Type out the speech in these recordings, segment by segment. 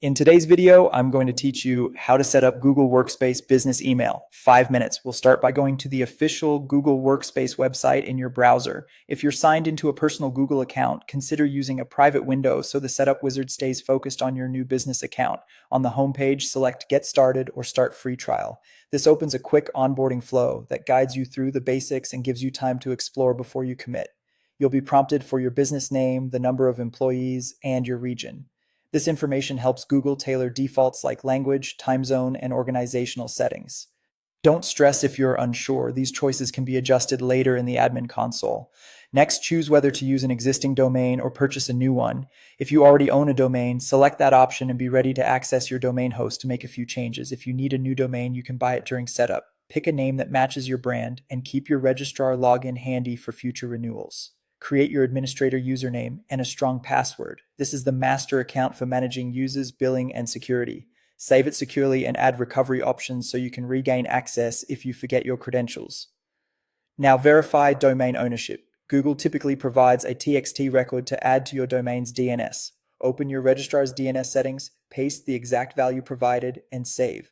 In today's video, I'm going to teach you how to set up Google Workspace business email. 5 minutes. We'll start by going to the official Google Workspace website in your browser. If you're signed into a personal Google account, consider using a private window so the setup wizard stays focused on your new business account. On the homepage, select Get Started or Start Free Trial. This opens a quick onboarding flow that guides you through the basics and gives you time to explore before you commit. You'll be prompted for your business name, the number of employees, and your region. This information helps Google tailor defaults like language, time zone, and organizational settings. Don't stress if you're unsure. These choices can be adjusted later in the admin console. Next, choose whether to use an existing domain or purchase a new one. If you already own a domain, select that option and be ready to access your domain host to make a few changes. If you need a new domain, you can buy it during setup. Pick a name that matches your brand and keep your registrar login handy for future renewals. Create your administrator username and a strong password. This is the master account for managing users, billing, and security. Save it securely and add recovery options so you can regain access if you forget your credentials. Now verify domain ownership. Google typically provides a TXT record to add to your domain's DNS. Open your registrar's DNS settings, paste the exact value provided, and save.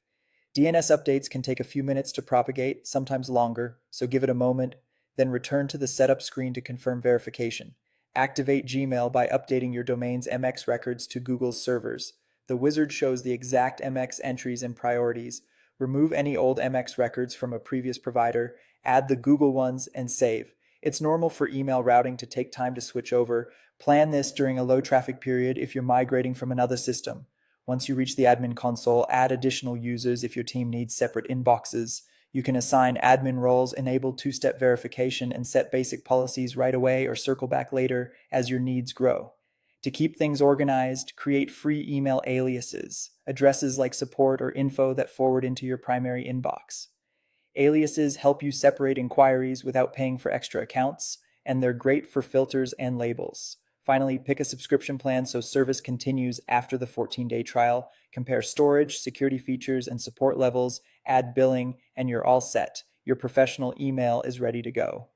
DNS updates can take a few minutes to propagate, sometimes longer, so give it a moment, then return to the setup screen to confirm verification. Activate Gmail by updating your domain's MX records to Google's servers. The wizard shows the exact MX entries and priorities. Remove any old MX records from a previous provider, add the Google ones, and save. It's normal for email routing to take time to switch over. Plan this during a low traffic period if you're migrating from another system. Once you reach the admin console, add additional users if your team needs separate inboxes. You can assign admin roles, enable two-step verification, and set basic policies right away or circle back later as your needs grow. To keep things organized, create free email aliases, addresses like support or info that forward into your primary inbox. Aliases help you separate inquiries without paying for extra accounts, and they're great for filters and labels. Finally, pick a subscription plan so service continues after the 14-day trial. Compare storage, security features, and support levels, add billing, and you're all set. Your professional email is ready to go.